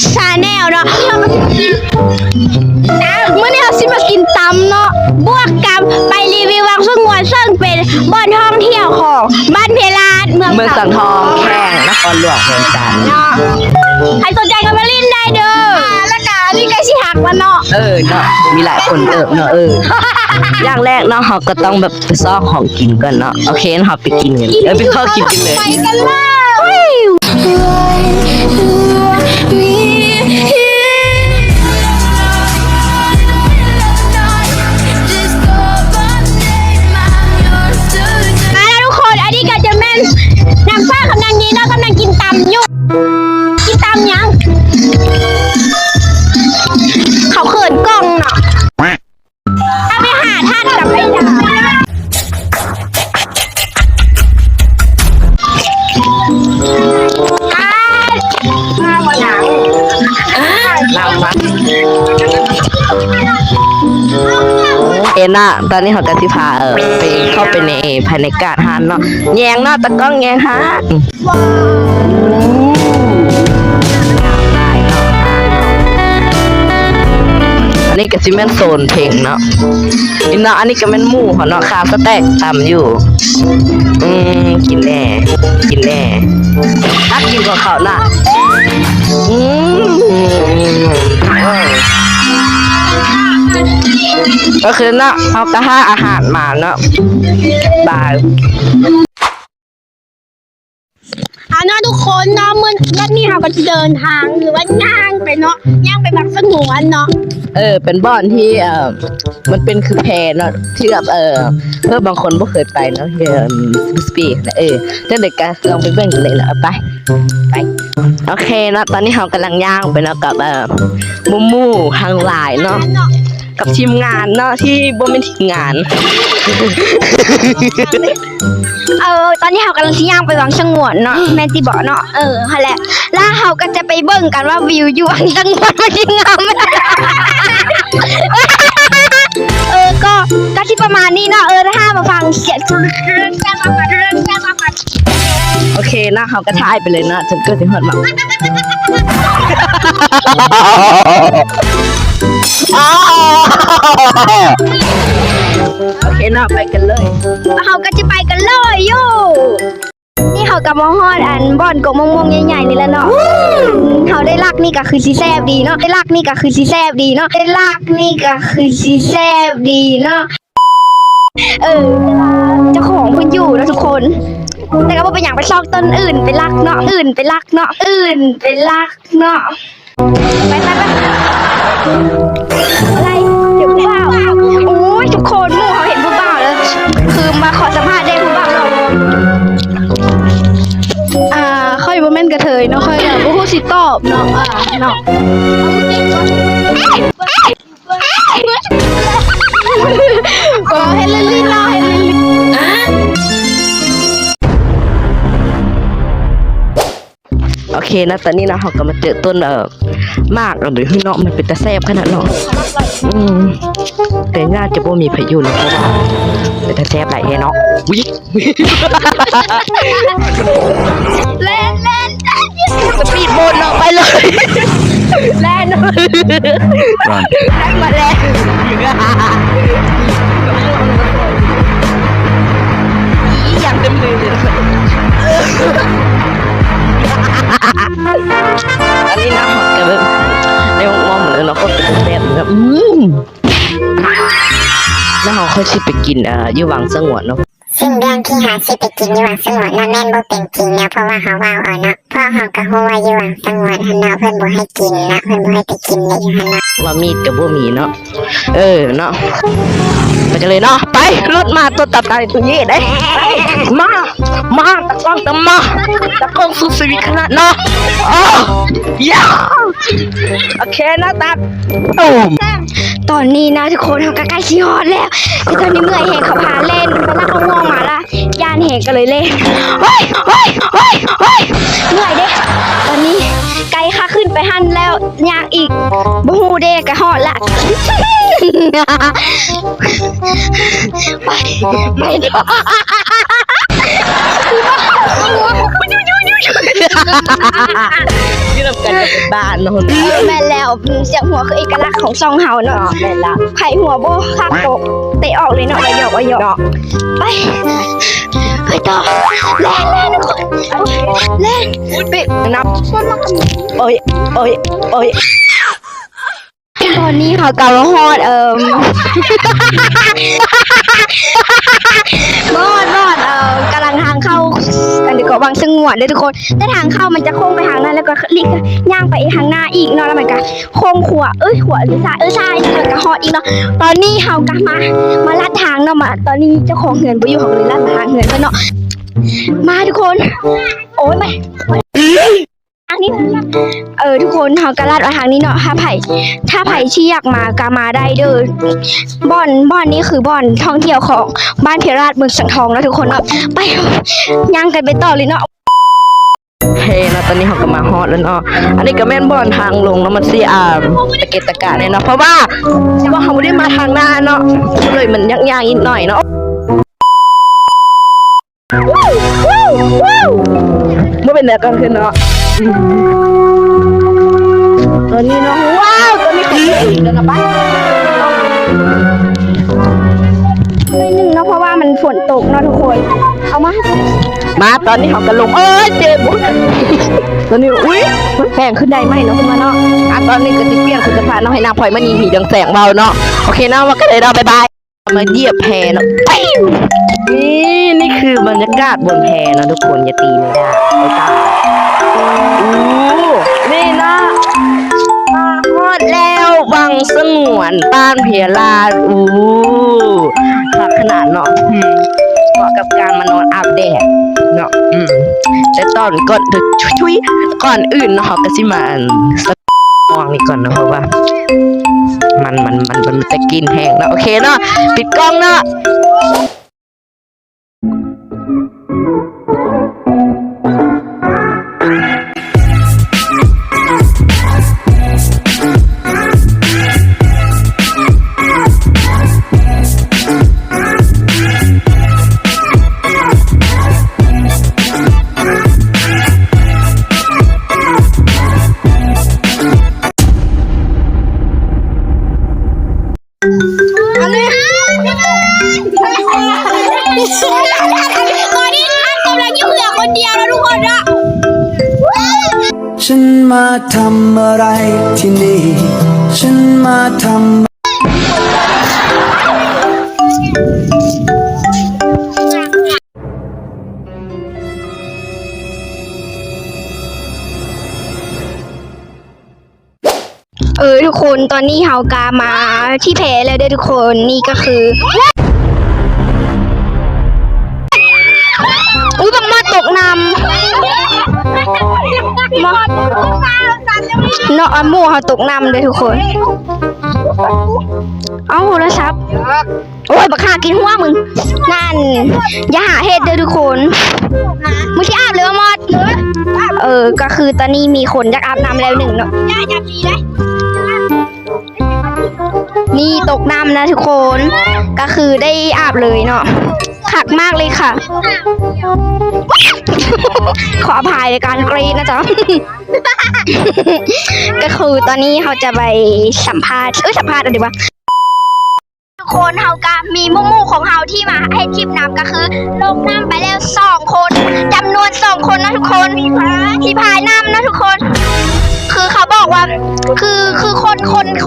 ชาแนลเนาะเมื่อนี้เราสิมากินตำเนาะบวกกับไปรีวิววังสงวนซึ่งเป็นบ่อนท่องเที่ยวของบ้านเพลาดเมืองสังทองแข่งนครหลวงเมืองจันทร์ เนาะใครสนใจก็มาเล่นได้เด้อแล้วก็นี่ใกล้ชิหักแล้วเนาะเนาะมีหลายคนเนาะอย่างแรกเนาะเราก็ต้องแบบไปซอกของกินก่อนเนาะโอเคเราไปกินกันไปเข้ากินกันเลยไปกันเลยนางฟ้ากำลังยีเนาะกำลังกินตำอยู่กินตำยังเขาเขินกล้องเนาะถ้าไปหาท่านกับไปด่ามาวันหนังเรามาน่ะตอนนี้เขากติพาไปเข้าไปในภายในกาดฮานเนาะแยงเนาะตะก้องแยงฮานอันนี้ก็ซิเมนโซนเพลงเนาะอีเนาะอันนี้ก็เป็นหมูเขาเนาะคาสแต็กตำอยู่กินแน่ถ้ากินกับเขาน่ะก็คือเนาะเอากระห้าอาหารมาเนาะบายเนาะทุกคนเนาะเมื่อวันนี้เราก็จะเดินทางหรือว่าย่างไปเนาะย่างไปแบบสงวนเนาะเป็นบ่อนที่มันเป็นคือแพเนาะที่แบบเพื่อบางคนไม่เคยไปเนาะสปีกนะถ้าเด็กก็ลองไปเบิ่งกันเลยนะไปโอเคเนาะตอนนี้เรากำลังย่างไปเนาะกับมูทางหลายเนาะกับทีมงานเนาะที่บ่เป็นทีมงานตอนนี้เรากำลังที่ย่างไปวังสงวนเนาะแม่ตีบอกเนาะนั่นแหละแล้วเราก็จะไปเบิ่งกันว่าวิวอยู่วังสงวนมันงามก็ที่ประมาณนี้เนาะถ้ามาฟังเสียงโอเคนะเขาก็ถ่ายไปเลยนะจนเกิดถึงหอดมาโอเคนะไปกันเลยเขาก็จะไปกันเลยโย่นี่เขากับมอฮอดอันบ่อนกงมงใหญ่ๆนี่แหละเนาะเขาได้ลักนี่ก็คือซีแซบดีเนาะได้ลักนี่ก็คือซีแซบดีเนาะได้ลักนี่ก็คือซีแซบดีเนาะเจ้าของเพิ่นอยู่นะทุกคนแต่ก็บ่เป็นอย่างไปซอกต้นอื่นไปลักเนาะไปลักเนาะไปอะไรเดี๋ยวผู้บ่าวโอ้ยทุกคนหมู่เขาเห็นผู้บ่าวแล้วคือมาขอสัมภาษณ์ได้ผู้บ่าวเราค่อยบ่แม่นกระเทยเนาะค่อยแบบบ่ฮู้สิตอบเนาะเนาะก็เฮ็ดลื่นๆเนาะโอเคนะตอนนี้นะเขาก็มาเจอต้นมากหรือเนาะมันเป็นตะแซบขนาดเนาะแต่น่าจะบ่มีพายุเลยเพราะว่าเป็นตะแซบหลายเนาะวิ่งเล่นสปีดโบ๊ทเนาะไปเลยแล่นมาแล้วอยากเต็มเลยอันนี้นะกับในห้องมองเหมือนเราก็เป็นแบบแล้วเขาค่อยชิไปกินอยู่วังสงวนเนาะซึ่งเรื่องที่หาสิไปกินอยู่วังสงวนน่ะแม่นบ่เป็นจริงนะเพราะว่าเขาว่าเนาะเพราะเขาก็ฮู้ว่าอยู่วังสงวนหั่นเนาะเพิ่นบ่ให้กินนะเพิ่นบ่ให้ไปกินเลยอยู่หั่นเนาะว่ามีดกับบ่มีเนาะเนาะไปกันเลยเนาะไปรถมาตัวตับตายตัวนี้ได้มาตะกล้องตะกล้องสุดสวิขนาดเนาะยาโอเคนะตักตอนนี้นะทุกคนเขาใกล้ชิฮอดแล้วคือตอนนี้เมื่อยแหงเขาพาเล่นไปลากเขาง่วงมาละย่านแหงกันเลยเล่นเฮ้ยเหนื่อยเด้ตอนนี้ไกลค่ะขึ้นไปหันแล้วยางอีกบูฮูเด้กะฮอดละไป ที่เรากันเป็นบ้านเนาะ แม่นแล้วเสียงหัวคือเอกลักษณ์ของซองเฮาเนาะ แม่นละ ไผ่หัวโบคักโตกเตะออกเลยเนาะอย่าหยอกอย่าหยอกไปไปต่อแล่นทุกคนแล่น ปิดนับโอ้ยโอ้ยโอ้ย ตอนนี้เขากำลังฮอดบอดกำลังทางเข้าอันนี้ก็วางสงวนเลยทุกคนแต่ทางเข้ามันจะโค้งไปทางนั้นแล้วก็ลิกย่างไปทางหน้าอีกเนาะแล้วมันก็โค้งขวาขวาหรือซ้ายซ้ายแล้วก็ฮอดอีกเนาะตอนนี้เขาก็มาลัดทางเนาะมาตอนนี้เจ้าของเงินไปอยู่ของเลยลัดทางเงินเนาะมาทุกคนโอ้ยไม่ทางนี้ทุกคนเขากระลาดมาทางนี้เนาะถ้าไผ่ที่อยากมากามาได้เด้อบ่อนนี้คือบ่อนท่องเที่ยวของบ้านเพียราชเมืองสังทองแล้วทุกคนเนาะไปย่างกันไปต่อเลยเนาะ เฮ้นะตอนนี้เขาก็มาฮอดแล้วเนาะอันนี้ก็แม่นบอนทางลงแล้วมันสิตะเกะตะกะเนี่ยเนาะเพราะว่าเขาไม่ได้มาทางหน้าเนาะเลยมันยากๆนิดหน่อยเนาะเมื่อเป็นแบบกันขึ้นเนาะตอนนี้เนาะว้าวตอนนี้เขาอีกแล้วนะบ้าน นิดนึงเนาะเพราะว่ามันฝนตกเนาะทุกคนเอามา ตอนนี้เขาก็ลงเจ็บตอนนี้อุ้ยแพงขึ้นได้ไหมเนาะคุณมาเนาะตอนนี้ก็จะเปลี่ยนคุณจะพาเนาะให้นางพลอยมันมีดังแสงเบาเนาะโอเคเนาะว่าก็เลยเราบายบายมาเหยียบแพเนาะนี่คือบรรยากาศบนแพเนาะทุกคนอย่าตีไม่ได้ไม่ตายนี่นะมาฮอดแล้ววังสงวนบ้านเพียราชลักขนาดเนาะเหมาะกับการมานอนอาบแดดเนาะแต่ตอนก่อนก่อนอื่นเนาะเขาก็สิมาสักมองนี่ก่อนเนาะเพราะว่ามันจะกินแห้งเนาะโอเคเนาะปิดกล้องเนาะฉันมาทำอะไรที่นี่ ฉันมาทำ ทุกคนตอนนี้เฮากามาที่แพแล้วเด้อทุกคนนี่ก็คือบังมาตกน้ำเนาะหมู่เขาตกน้ำเลยทุกคนเอาโทรศัพท์โอ้ยบักข่ากินหัวมึงนั่นอย่าหาเฮ็ดเด้อทุกคนมึงที่อาบเลยว่ามอดก็คือตอนนี้มีคนอยากอาบน้ำแล้วหนึ่งเนาะนี่ตกน้ำนะทุกคนก็คือได้อาบเลยเนาะขักมากเลยค่ะขออภัยในการกรีดนะจ๊ะ ก็คือตอนนี้เขาจะไปสัมภาษณ์อะไรวะทุกคนเฮากะมีมู่ของเฮาที่มาให้ทริปน้ำก็คือลงน้ำไปแล้ว2 คนจำนวน2 คนนะทุกคนที่พายน้ำนะทุกคนคือเขาบอกว่าคือค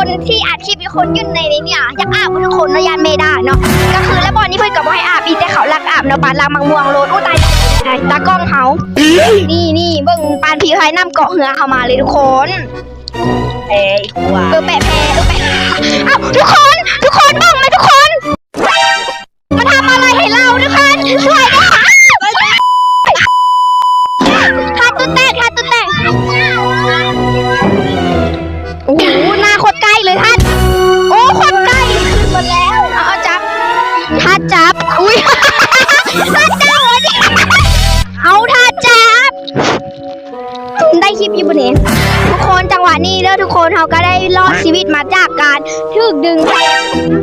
นที่อาชีพมีคนยุ่นในนี้เนี่ยอยากอาบทุกคนเนาะยานเมดาเนาะก็คือแล้วบอลนี่เพื่อนกับว่าให้อาบอีแต่เขารักอาบเนาะปานลางมังม่วงโรดตายตากล้องเขานี่เบิ่งปานผีพายน้ำเกาะเหือเข้ามาเลยทุกคนแพอีกว่าแปะอ้าวทุกคนบ้างไหมทุกคนมาทำอะไรให้เราทุกคนช่วยด้วยทาตุแตกโอ้โหหน้าโคตรใกล้เลยท่านโอ้โคตรใกล้ขึ้นหมดแล้วเอาจับท่าจับอุ้ยท่าจับเอาท่าจับได้คลิปอยู่บนนี้ทุกคนจังหวะนี้เด้อทุกคนเขาก็ได้รอดชีวิตมาจากการถูกดึง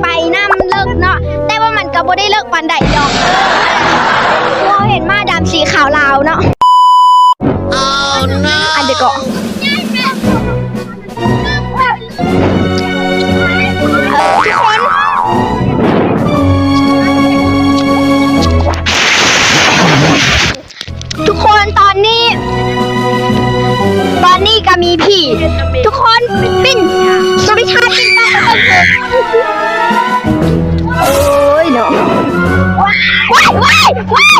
ไปน้ำเลิกเนาะแต่ว่ามันก็บ่ได้เลิกปันใดดอกเราเห็นมาดำสีขาวลาวเนาะ ทุกคนปิ้นสวิชาปิ้นไปโอ้ยเนาะว้ายว้ายว้าย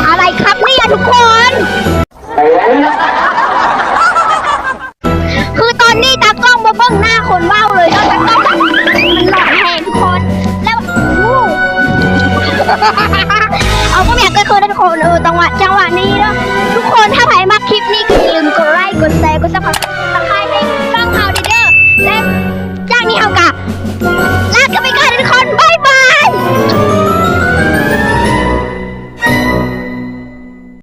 อะไรครับเนี่ยทุกคน